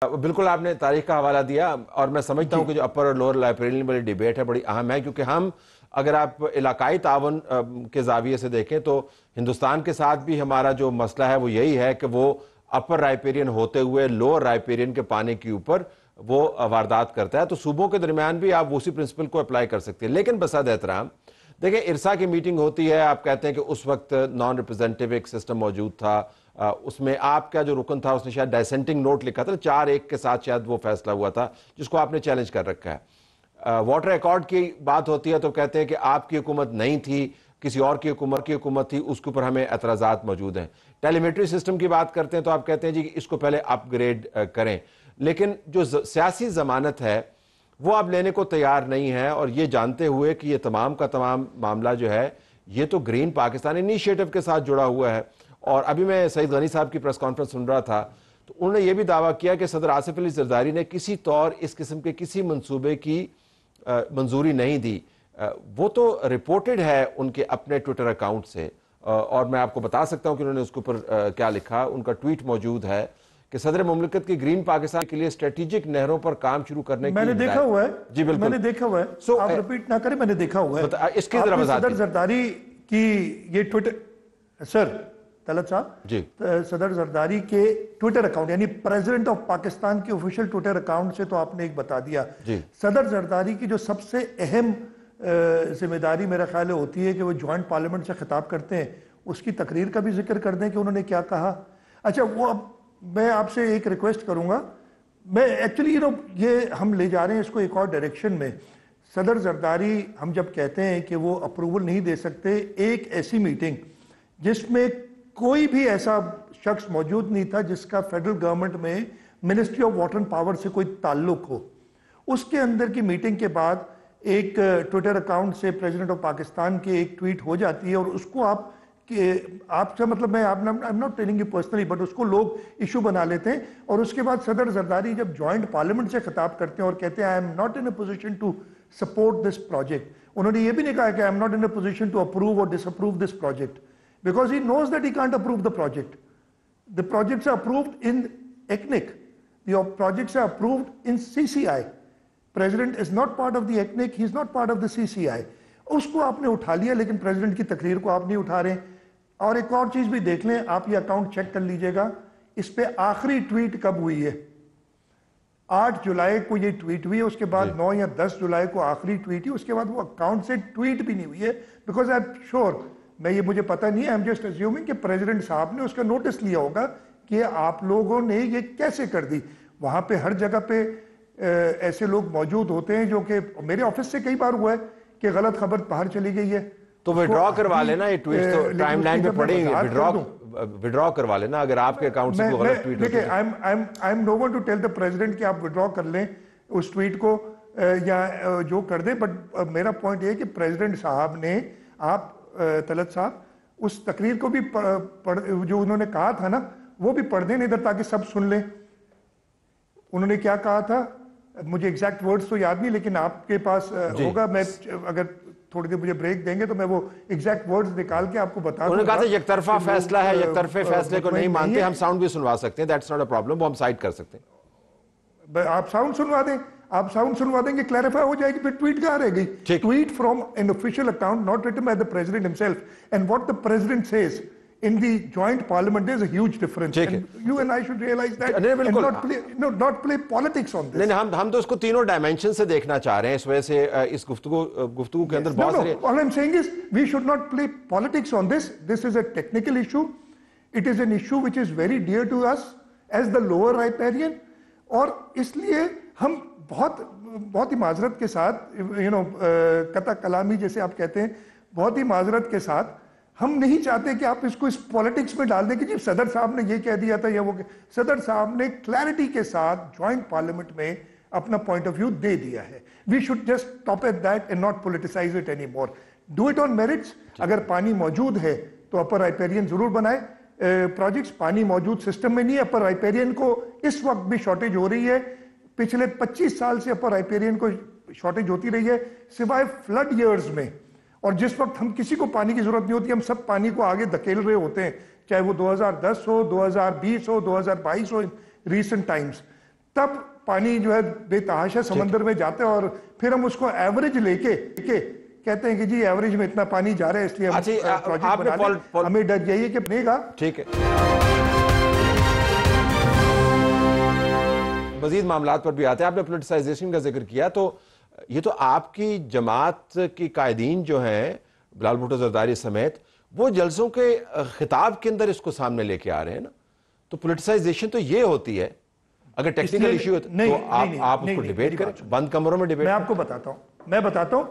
بالکل آپ نے تاریخ کا حوالہ دیا اور میں سمجھتا ہوں کہ جو اپر اور لوور رائپیرین والی ڈیبیٹ ہے بڑی اہم ہے، کیونکہ ہم اگر آپ علاقائی تعاون کے زاویے سے دیکھیں تو ہندوستان کے ساتھ بھی ہمارا جو مسئلہ ہے وہ یہی ہے کہ وہ اپر رائپیرین ہوتے ہوئے لوور رائپیرین کے پانی کے اوپر وہ واردات کرتا ہے، تو صوبوں کے درمیان بھی آپ اسی پرنسپل کو اپلائی کر سکتے ہیں۔ لیکن بصد احترام دیکھیں ارسا کی میٹنگ ہوتی ہے، آپ کہتے ہیں کہ اس وقت نان ریپرزینٹیو ایک سسٹم موجود تھا، اس میں آپ کا جو رکن تھا اس نے شاید ڈائسنٹنگ نوٹ لکھا تھا، 4-1 کے ساتھ شاید وہ فیصلہ ہوا تھا جس کو آپ نے چیلنج کر رکھا ہے۔ واٹر ایکارڈ کی بات ہوتی ہے تو کہتے ہیں کہ آپ کی حکومت نہیں تھی، کسی اور کی حکومت تھی، اس کے اوپر ہمیں اعتراضات موجود ہیں۔ ٹیلی میٹری سسٹم کی بات کرتے ہیں تو آپ کہتے ہیں جی اس کو پہلے اپ گریڈ کریں، لیکن جو سیاسی ضمانت ہے وہ آپ لینے کو تیار نہیں ہے، اور یہ جانتے ہوئے کہ یہ تمام کا تمام معاملہ جو ہے یہ تو گرین پاکستان انیشیٹو کے ساتھ جڑا ہوا ہے۔ اور ابھی میں سعید غنی صاحب کی پریس کانفرنس سن رہا تھا تو انہوں نے یہ بھی دعویٰ کیا کہ صدر آصف علی زرداری نے کسی طور اس قسم کے کسی منصوبے کی منظوری نہیں دی۔ وہ تو رپورٹڈ ہے ان کے اپنے ٹویٹر اکاؤنٹ سے، اور میں آپ کو بتا سکتا ہوں کہ انہوں نے اس کے اوپر کیا لکھا۔ ان کا ٹویٹ موجود ہے کہ صدر مملکت کی گرین پاکستان کے لیے اسٹریٹجک نہروں پر کام شروع کرنے کی میں نے دیکھا ہوا ہے، جی بالکل میں نے دیکھا ہوا ہے، آپ ریپیٹ نہ کریں، میں نے دیکھا ہوا ہے۔ اس کی ذرا وضاحت صدر زرداری کی یہ ٹویٹر، سر طلعت صاحب جی صدر زرداری کے ٹویٹر اکاؤنٹ یعنی پریزیڈنٹ آف پاکستان کے آفیشیل ٹویٹر اکاؤنٹ سے تو آپ نے ایک بتا دیا۔ صدر زرداری کی جو سب سے اہم ذمہ داری میرا خیال ہوتی ہے کہ وہ جوائنٹ پارلیمنٹ سے خطاب کرتے ہیں، اس کی تقریر کا بھی ذکر کر دیں کہ انہوں نے کیا کہا۔ اچھا وہ اب میں آپ سے ایک ریکویسٹ کروں گا، میں ایکچولی یہ ہم لے جا رہے ہیں اس کو ایک اور ڈائریکشن میں۔ صدر زرداری ہم جب کہتے ہیں کہ وہ اپروول نہیں دے سکتے ایک ایسی میٹنگ جس میں کوئی بھی ایسا شخص موجود نہیں تھا جس کا فیڈرل گورنمنٹ میں ministry of water and power سے کوئی تعلق ہو، اس کے اندر کی میٹنگ کے بعد ایک ٹویٹر اکاؤنٹ سے پریزیڈنٹ آف پاکستان کی ایک ٹویٹ ہو جاتی ہے، اور اس کو آپ سے مطلب میں I'm not telling you personally but اس کو لوگ ایشو بنا لیتے ہیں، اور اس کے بعد صدر زرداری جب جوائنٹ پارلیمنٹ سے خطاب کرتے ہیں اور کہتے ہیں I am not in a position to support this project، انہوں نے یہ بھی نہیں کہا کہ I am not in a position to approve or disapprove this project because he knows that he can't approve the project. The projects are approved in ECNIC, the projects are approved in CCI. President is not part of the ECNIC, he is not part of the CCI. اس کو آپ نے اٹھا لیا لیکن president کی تقریر کو آپ نہیں اٹھا رہے۔ اور ایک اور چیز بھی دیکھ لیں، آپ یہ اکاؤنٹ چیک کر لیجئے گا، اس پہ آخری ٹویٹ کب ہوئی ہے؟ 8 جولائی کو یہ ٹویٹ ہوئی ہے، اس کے بعد 9 یا 10 جولائی کو آخری ٹویٹ ہوئی، اس کے بعد وہ اکاؤنٹ سے ٹویٹ بھی نہیں ہوئی ہے، بیکاز آئی ایم شور، یہ مجھے پتہ نہیں ہے، آئی ایم جسٹ اسیومنگ کہ پریزیڈنٹ صاحب نے اس کا نوٹس لیا ہوگا کہ آپ لوگوں نے یہ کیسے کر دی۔ وہاں پہ ہر جگہ پہ ایسے لوگ موجود ہوتے ہیں جو کہ میرے آفس سے کئی بار ہوا ہے کہ غلط خبر باہر چلی گئی ہے، تو وڈرا کروا لینا، یہ ٹویٹ تو ٹائم لائن پہ پڑیں گے، وڈرا کروا لینا اگر آپ کے اکاؤنٹ سے کوئی غلط ٹویٹ ہوتی ہے۔ I am no one to tell the president کہ آپ وڈرا کر لیں اس ٹویٹ کو یا جو کر دیں، بٹ میرا پوائنٹ یہ ہے کہ پریزیڈنٹ صاحب نے، آپ طلعت صاحب اس تقریر کو بھی جو انہوں نے کہا تھا نا وہ بھی پڑھ دیں ادھر تاکہ سب سن لیں۔ انہوں نے کیا کہا تھا، مجھے ایگزیکٹ ورڈز تو یاد نہیں لیکن آپ کے پاس ہوگا، میں اگر تھوڑی دیر مجھے بریک دیں گے تو میں وہ ایگزیکٹ ورڈز نکال کے آپ کو بتا دوں گا۔ انہوں نے کہا تھا یک طرفہ فیصلہ ہے، یک طرفے فیصلے کو نہیں مانتے، ہم ساؤنڈ بھی سنوا سکتے ہیں، دیٹس ناٹ اے پرابلم، وہ ہم سائٹ کر سکتے ہیں۔ آپ ساؤنڈ سنوا دیں، آپ ساؤنڈ سنوا دیں گے، کلیریفائی ہو جائے گی، پھر ٹویٹ کہاں رہ گئی؟ Tweet from an official account not written by the president himself and what the president says in the joint parliament is a huge difference, and you and I should realize that and not play politics on this. نہیں ہم تو اس کو تینوں dimension سے دیکھنا چاہ رہے ہیں، اس وجہ سے اس گفتگو کے اندر بہت سارے all I'm saying is we should not play politics on this. This is a technical issue, it is an issue which is very dear to us as the lower riparian، اور اس لیے ہم بہت ہی معذرت کے ساتھ قطع کلامی جیسے آپ کہتے ہیں، بہت ہی معذرت کے ساتھ ہم نہیں چاہتے کہ آپ اس کو اس پولیٹکس میں ڈال دیں کہ جی صدر صاحب نے یہ کہہ دیا تھا یا وہ، صدر صاحب نے کلیئرٹی کے ساتھ جوائنٹ پارلیمنٹ میں اپنا پوائنٹ آف ویو دے دیا ہے۔ We should just stop at that and not politicize it any more, do it on merits. اگر پانی موجود ہے تو اپر رائپیرین ضرور بنائے پروجیکٹس، پانی موجود سسٹم میں نہیں ہے، اپر رائپیرین کو اس وقت بھی شارٹیج ہو رہی ہے، پچھلے 25 سال سے اپر رائپیرین کو شارٹیج ہوتی رہی ہے سوائے فلڈ ایئرز میں، اور جس وقت ہم کسی کو پانی کی ضرورت نہیں ہوتی ہم سب پانی کو آگے دھکیل رہے ہوتے ہیں، چاہے وہ 2010 ہو، 2020 ہو، 2022 ہو، ریسنٹ ٹائمز۔ تب پانی جو ہے بے تحاشا سمندر میں جاتا ہے، اور پھر ہم اس کو ایوریج لے کے کہتے ہیں کہ جی ایوریج میں اتنا پانی جا رہا ہے اس لیے ہم پروجیکٹ بنا لیں. ہمیں ڈر یہی ہے کہ بنے گا. ٹھیک ہے. مزید معاملات پر بھی آتے ہیں. آپ نے پولیٹیسائزیشن کا ذکر کیا، تو یہ تو آپ کی جماعت کی قائدین جو ہیں بلال بھٹو زرداری سمیت، وہ جلسوں کے خطاب کے اندر اس کو سامنے لے کے آ رہے ہیں نا. تو پولیٹیسائزیشن تو یہ ہوتی ہے، اگر ٹیکنیکل ایشو ہے تو آپ اس کو ڈیبیٹ کریں، بند کمروں میں ڈیبیٹ. میں آپ کو بتاتا ہوں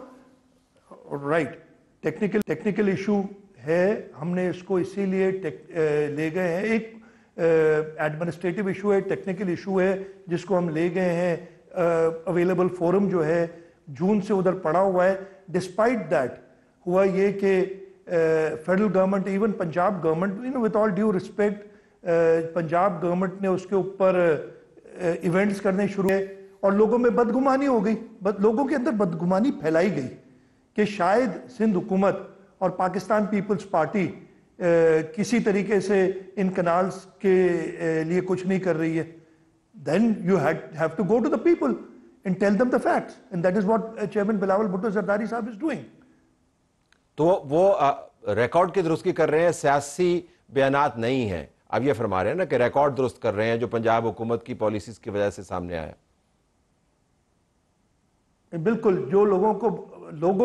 رائٹ. ٹیکنیکل ایشو ہے، ہم نے اس کو اسی لیے لے گئے ہیں. ایک ایڈمنسٹریٹو ایشو ہے، ٹیکنیکل ایشو ہے جس کو ہم لے گئے ہیں. اویلیبل فورم جو ہے جون سے ادھر پڑا ہوا ہے. ڈسپائٹ دیٹ ہوا یہ کہ federal government, even Punjab government, with all due respect, Punjab government نے اس کے اوپر ایونٹس کرنے شروع ہوئے اور لوگوں میں بدگمانی ہو گئی. لوگوں کے اندر بدگمانی پھیلائی گئی کہ شاید سندھ حکومت اور پاکستان پیپلز پارٹی کسی طریقے سے ان کنالز کے لیے کچھ نہیں کر رہی ہے. Then you have to go to the people and tell them the facts, and that is what Chairman Bilawal Bhutto Zardari صاحب is doing. تو وہ ریکارڈ کی درستگی کر رہے ہیں، سیاسی بیانات نہیں ہیں. اب یہ فرما رہے ہیں نا کہ ریکارڈ درست کر رہے ہیں جو پنجاب حکومت کی پالیسیز کی وجہ سے سامنے آیا. بالکل. جو لوگوں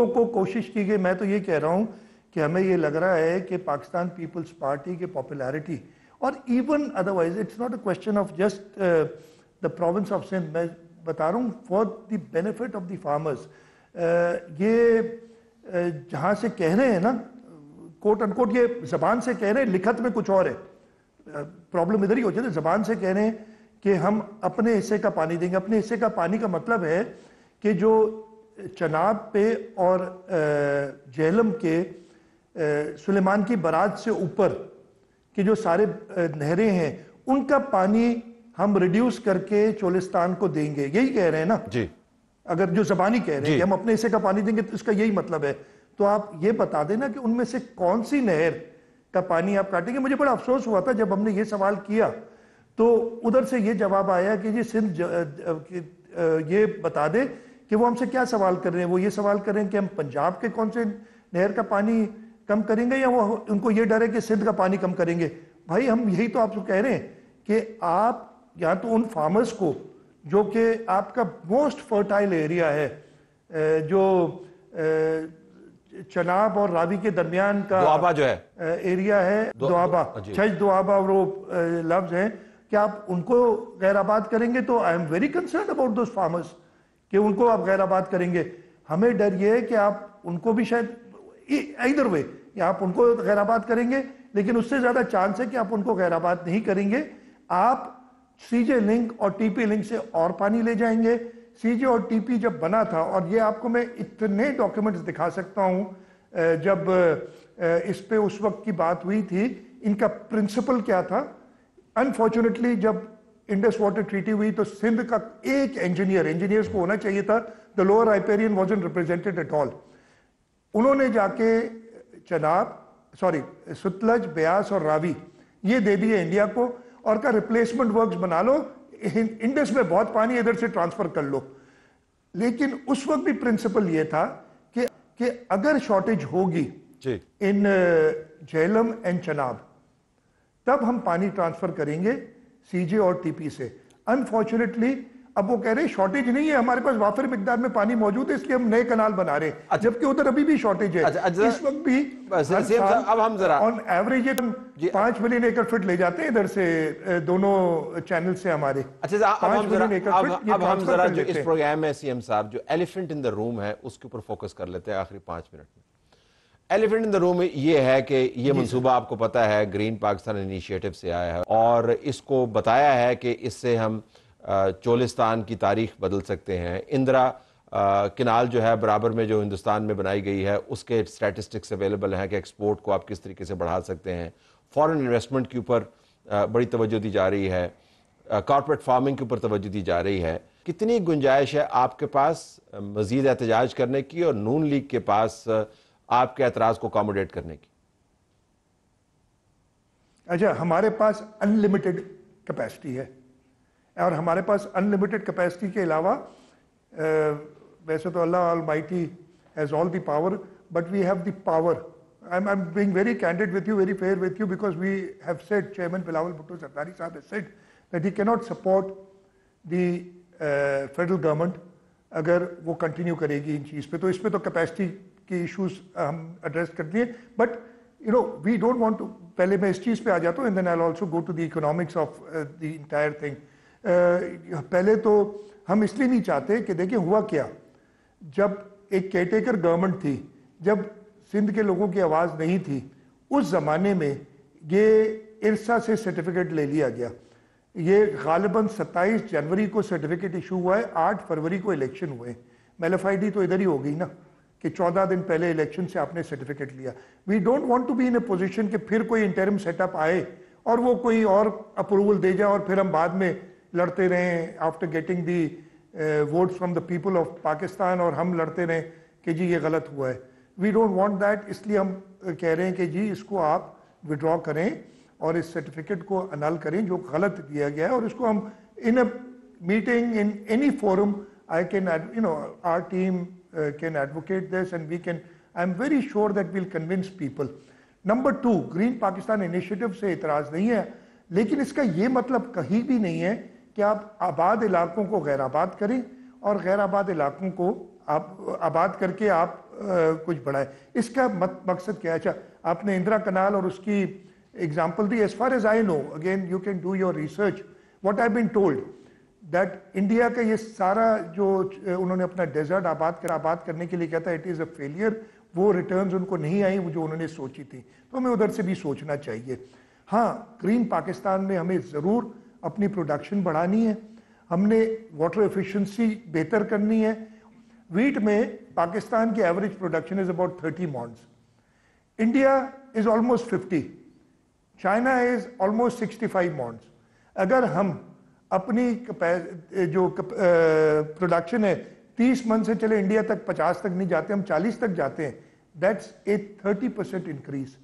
کو کوشش کی گئی، میں تو یہ کہہ رہا ہوں کہ ہمیں یہ لگ رہا ہے کہ پاکستان پیپلز پارٹی کی پاپولیرٹی، اور even otherwise it's not a question of just the province of Sindh, میں بتا رہا ہوں for the benefit of the farmers. یہ جہاں سے کہہ رہے ہیں نا کوٹ ان کوٹ، یہ زبان سے کہہ رہے ہیں، لکھت میں کچھ اور ہے. پرابلم ادھر ہی ہو جاتی ہے. زبان سے کہہ رہے ہیں کہ ہم اپنے حصے کا پانی دیں گے. اپنے حصے کا پانی کا مطلب ہے کہ جو چناب پہ اور جہلم کے سلیمان کی برات سے اوپر کہ جو سارے نہریں ہیں ان کا پانی ہم ریڈیوس کر کے چولستان کو دیں گے. یہی کہہ رہے ہیں نا جی. اگر جو زبانی کہہ رہے ہیں کہ ہم اپنے حصے کا پانی دیں گے تو اس کا یہی مطلب ہے. تو آپ یہ بتا دینا کہ ان میں سے کون سی نہر کا پانی آپ کاٹیں گے. مجھے بڑا افسوس ہوا تھا جب ہم نے یہ سوال کیا تو ادھر سے یہ جواب آیا کہ جی سندھ یہ بتا دے کہ وہ ہم سے کیا سوال کر رہے ہیں. وہ یہ سوال کر رہے ہیں کہ ہم پنجاب کے کون سے نہر کا پانی کم کریں گے، یا وہ ان کو یہ ڈر ہے کہ سندھ کا پانی کم کریں گے. بھائی ہم یہی تو آپ کو کہہ رہے ہیں کہ آپ یا تو ان فارمرز کو جو کہ آپ کا موسٹ فرٹائل ایریا ہے، جو چناب اور راوی کے درمیان کا دوآبا جو ہے ایریا ہے، دوآبا، چھج دوآبا وہ لفظ ہیں، کہ آپ ان کو غیر آباد کریں گے. تو آئی am very concerned about those farmers کہ ان کو آپ غیر آباد کریں گے. ہمیں ڈر یہ ہے کہ آپ ان کو بھی شاید ایدر وے، یا آپ ان کو غیر آباد کریں گے، لیکن اس سے زیادہ چانس ہے کہ آپ ان کو غیر آباد نہیں کریں گے. آپ سی جے لنک اور ٹی پی لنک سے اور پانی لے جائیں گے. سی جے اور ٹی پی جب بنا تھا، اور یہ آپ کو میں اتنے ڈاکیومنٹس دکھا سکتا ہوں، جب اس پہ اس وقت کی بات ہوئی تھی، ان کا پرنسپل کیا تھا. انفارچونیٹلی جب انڈس واٹر ٹریٹی ہوئی تو سندھ کا ایک انجینئرز کو ہونا چاہیے تھا. The lower riparian wasn't represented at all. انہوں نے جا کے ستلج، بیاس اور راوی یہ دے دیے انڈیا کو، اور کا ریپلیسمنٹ ورکس بنا لو، انڈس میں بہت پانی ادھر سے ٹرانسفر کر لو. لیکن اس وقت بھی پرنسپل یہ تھا کہ اگر شارٹیج ہوگی ان جہلم اینڈ چناب تب ہم پانی ٹرانسفر کریں گے سی جے اور ٹی پی سے. انفارچونیٹلی اب وہ کہہ رہے ہیں شارٹیج نہیں ہے، ہمارے پاس وافر مقدار میں پانی موجود ہے، اس لیے ہم نئے کنال بنا رہے ہیں، جبکہ ادھر ابھی بھی شارٹیج ہے. اس وقت بھی اب ہم ذرا on average 5 million acre feet لے جاتے ہیں ادھر سے دونوں چینل سے ہمارے. اچھا اب ہم ذرا جو اس پروگرام میں سی ایم صاحب جو ایلیفنٹ ان دا روم ہے اس کے اوپر فوکس کر لیتے ہیں آخری 5 منٹ میں. ایلیفنٹ ان دا روم یہ ہے کہ یہ منصوبہ آپ کو پتا ہے گرین پاکستان انیشیٹو سے آیا ہے، اور اس کو بتایا ہے کہ اس سے ہم چولستان کی تاریخ بدل سکتے ہیں. اندرا کنال جو ہے برابر میں جو ہندوستان میں بنائی گئی ہے اس کے سٹیٹسٹکس اویلیبل ہیں کہ ایکسپورٹ کو آپ کس طریقے سے بڑھا سکتے ہیں. فورن انویسٹمنٹ کے اوپر بڑی توجہ دی جا رہی ہے، کارپوریٹ فارمنگ کے اوپر توجہ دی جا رہی ہے. کتنی گنجائش ہے آپ کے پاس مزید احتجاج کرنے کی اور نون لیگ کے پاس آپ کے اعتراض کو اکاموڈیٹ کرنے کی؟ اچھا، ہمارے پاس انلمیٹڈ کیپیسٹی ہے. اور ہمارے پاس انلمیٹڈ کیپیسٹی کے علاوہ ویسے تو اللہ Almighty has all the power, but we have the power. I'm being very candid with you, very fair with you, because we have said, Chairman Bilawal Bhutto Zardari Sahab has said that he cannot support the federal government اگر وہ continue کرے گی ان چیز پہ. تو اس میں تو capacity کے ایشوز ہم ایڈریس کر دیے, but you know we don't want to, پہلے میں اس چیز پہ آ جاتا ہوں and then I also go to the economics of the entire thing. پہلے تو ہم اس لیے نہیں چاہتے کہ دیکھیں ہوا کیا, جب ایک کیئر ٹیکر گورنمنٹ تھی, جب سندھ کے لوگوں کی آواز نہیں تھی, اس زمانے میں یہ ارسا سے سرٹیفکیٹ لے لیا گیا. یہ غالباً 27 جنوری کو سرٹیفکیٹ ایشو ہوا ہے, 8 فروری کو الیکشن ہوئے. میلفائڈی تو ادھر ہی ہو گئی نا کہ 14 دن پہلے الیکشن سے آپ نے سرٹیفکیٹ لیا. We don't want to be in a position کہ پھر کوئی انٹرم سیٹ اپ آئے اور وہ کوئی اور اپروول دے جائے اور پھر ہم بعد میں لڑتے رہیں after getting the votes from the people of Pakistan, اور ہم لڑتے رہیں کہ جی یہ غلط ہوا ہے. We don't want that. اس لیے ہم کہہ رہے ہیں کہ جی اس کو آپ وڈرا کریں اور اس سرٹیفکیٹ کو انل کریں جو غلط کیا گیا ہے, اور اس کو ہم in a meeting in any forum I can you know our team can advocate this and we can, I am very sure that we'll convince people. Number 2, green Pakistan initiative سے اعتراض نہیں ہے, لیکن اس کا یہ مطلب کہیں بھی نہیں ہے کہ آپ آباد علاقوں کو غیر آباد کریں اور غیر آباد علاقوں کو آپ آباد کر کے آپ کچھ بڑھائیں. اس کا مقصد کیا ہے؟ اچھا آپ نے اندرا کنال اور اس کی ایگزامپل دی. As far as I know, again you can do your research, what I been told that India کا یہ سارا جو انہوں نے اپنا ڈیزرٹ آباد کرنے کے لیے کہا تھا, اٹ از اے فیلئر. وہ ریٹرنز ان کو نہیں آئیں جو انہوں نے سوچی تھی. تو ہمیں ادھر سے بھی سوچنا چاہیے. ہاں, گرین پاکستان میں ہمیں ضرور اپنی پروڈکشن بڑھانی ہے, ہم نے واٹر ایفیشنسی بہتر کرنی ہے. ویٹ میں پاکستان کی average production is about 30 Monze, India is almost 50, China is almost 65 Monze. اگر ہم اپنی جو پروڈکشن ہے 30 من سے چلے انڈیا تک 50 تک نہیں جاتے, ہم 40 تک جاتے ہیں, that's a 30% increase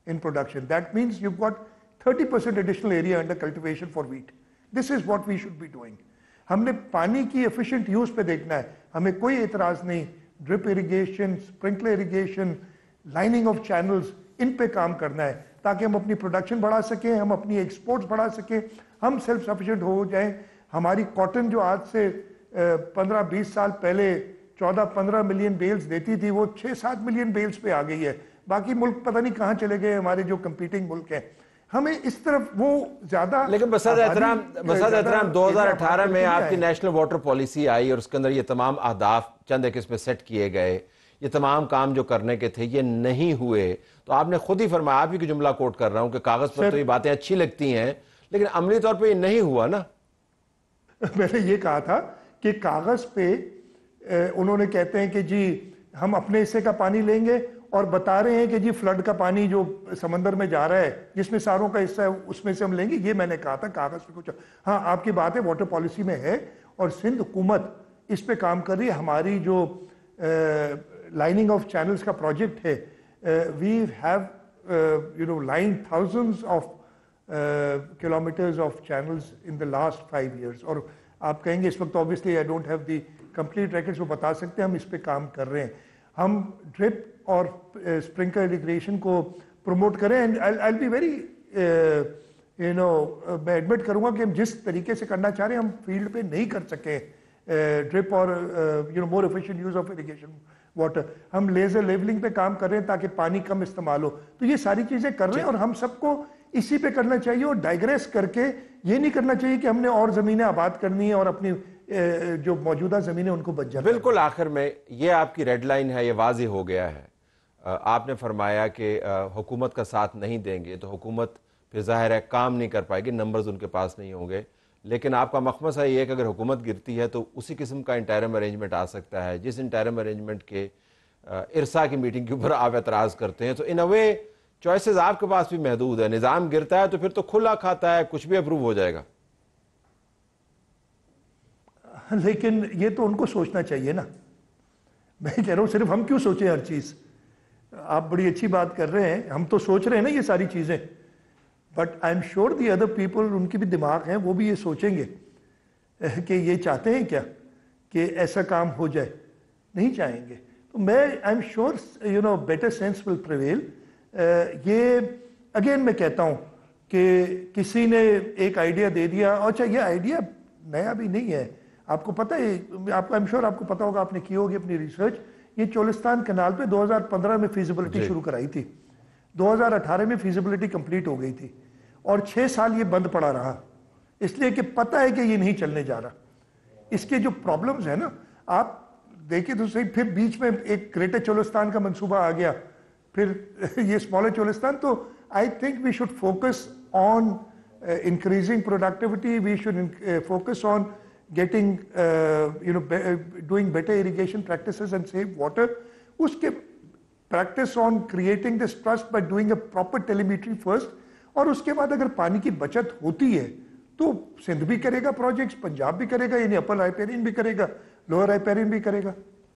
in production. That means you've got 30% additional area under cultivation for wheat. This is what we should be doing. ہم نے پانی کی efficient use پہ دیکھنا ہے, ہمیں کوئی اعتراض نہیں. Drip irrigation, sprinkler irrigation, lining of channels, ان پہ کام کرنا ہے تاکہ ہم اپنی پروڈکشن بڑھا سکیں, ہم اپنی ایکسپورٹس بڑھا سکیں, ہم سیلف سفیشینٹ ہو جائیں. ہماری کاٹن جو آج سے 15-20 سال پہلے 14-15 ملین بیلز دیتی تھی, وہ 6-7 ملین بیلز پہ آ گئی ہے. باقی ملک پتہ نہیں کہاں چلے گئے ہمارے جو کمپیٹنگ ملک ہیں. ہمیں اس طرف وہ زیادہ. لیکن بصد احترام 2018 میں آپ کی نیشنل واٹر پالیسی آئی اور اس کے اندر یہ تمام اہداف چند ایک اس پہ سیٹ کیے گئے, یہ تمام کام جو کرنے کے تھے یہ نہیں ہوئے. تو آپ نے خود ہی فرمایا, آپ ہی کی جملہ کوٹ کر رہا ہوں, کہ کاغذ پر تو یہ باتیں اچھی لگتی ہیں لیکن عملی طور پہ یہ نہیں ہوا نا. میں نے یہ کہا تھا کہ کاغذ پہ انہوں نے کہتے ہیں کہ جی ہم اپنے حصے کا پانی لیں گے, اور بتا رہے ہیں کہ جی فلڈ کا پانی جو سمندر میں جا رہا ہے جس میں ساروں کا حصہ ہے اس میں سے ہم لیں گے. یہ میں نے کہا تھا کاغذ پہ کچھ. ہاں آپ کی بات ہے, واٹر پالیسی میں ہے اور سندھ حکومت اس پہ کام کر رہی ہے. ہماری جو لائننگ آف چینلز کا پروجیکٹ ہے, we have line thousands of kilometers of channels in the last 5 years. اور آپ کہیں گے اس وقت obviously I don't have the complete records, وہ بتا سکتے ہیں, ہم اس پہ کام کر رہے ہیں. ہم ڈرپ اور اسپرنکلر اریگیشن کو پروموٹ کریں. اینڈ آئی بی ویری میں ایڈمٹ کروں گا کہ ہم جس طریقے سے کرنا چاہ رہے ہیں ہم فیلڈ پہ نہیں کر سکے ڈرپ اور more efficient use of irrigation water. ہم لیزر لیولنگ پہ کام کر رہے ہیں تاکہ پانی کم استعمال ہو. تو یہ ساری چیزیں کر رہے ہیں اور ہم سب کو اسی پہ کرنا چاہیے, اور ڈائگریس کر کے یہ نہیں کرنا چاہیے کہ ہم نے اور زمینیں آباد کرنی ہے اور اپنی جو موجودہ زمینیں ان کو بچ جانا. بالکل آخر میں یہ آپ کی ریڈ لائن ہے, یہ واضح ہو گیا ہے. آپ نے فرمایا کہ حکومت کا ساتھ نہیں دیں گے تو حکومت پھر ظاہر ہے کام نہیں کر پائے گی, نمبرز ان کے پاس نہیں ہوں گے. لیکن آپ کا مخمصہ یہ ہے کہ اگر حکومت گرتی ہے تو اسی قسم کا انٹرم ارینجمنٹ آ سکتا ہے جس انٹرم ارینجمنٹ کے ارسا کی میٹنگ کے اوپر آپ اعتراض کرتے ہیں. تو ان اے وے چوائسز آپ کے پاس بھی محدود ہے. نظام گرتا ہے تو پھر تو کھلا کھاتا ہے, کچھ بھی اپروو ہو جائے گا. لیکن یہ تو ان کو سوچنا چاہیے نا. میں کہہ رہا ہوں صرف ہم کیوں سوچیں ہر چیز. آپ بڑی اچھی بات کر رہے ہیں, ہم تو سوچ رہے ہیں نا یہ ساری چیزیں, but I am sure the other people, ان کی بھی دماغ ہیں, وہ بھی یہ سوچیں گے کہ یہ چاہتے ہیں کیا کہ ایسا کام ہو جائے؟ نہیں چاہیں گے. تو میں آئی am sure better sense will prevail. یہ اگین میں کہتا ہوں کہ کسی نے ایک آئیڈیا دے دیا، اور اچھا یہ آئیڈیا نیا بھی نہیں ہے، آپ کو پتہ ہے، آپ کو آئی ایم شیور آپ کو پتا ہوگا، آپ نے کی ہوگی اپنی ریسرچ. یہ چولستان کنال پہ 2015 میں فیزیبلٹی شروع کرائی تھی، 2018 میں فیزیبلٹی کمپلیٹ ہو گئی تھی، اور 6 سال یہ بند پڑا رہا، اس لیے کہ پتہ ہے کہ یہ نہیں چلنے جا رہا. اس کے جو پرابلمز ہیں نا، آپ دیکھیں تو صحیح، پھر بیچ میں ایک گریٹر چولستان کا منصوبہ آ گیا، پھر یہ اسمالر چولستان. تو I think we should focus on increasing productivity, we should focus on getting doing better irrigation practices and save water. اس کے practice on creating this trust by doing a proper telemetry first. اور اس کے بعد اگر پانی کی بچت ہوتی ہے تو سندھ بھی کرے گا پروجیکٹس، پنجاب بھی کرے گا، یعنی اپر رائپیرین بھی کرے گا، لوور رائپیرین بھی کرے گا.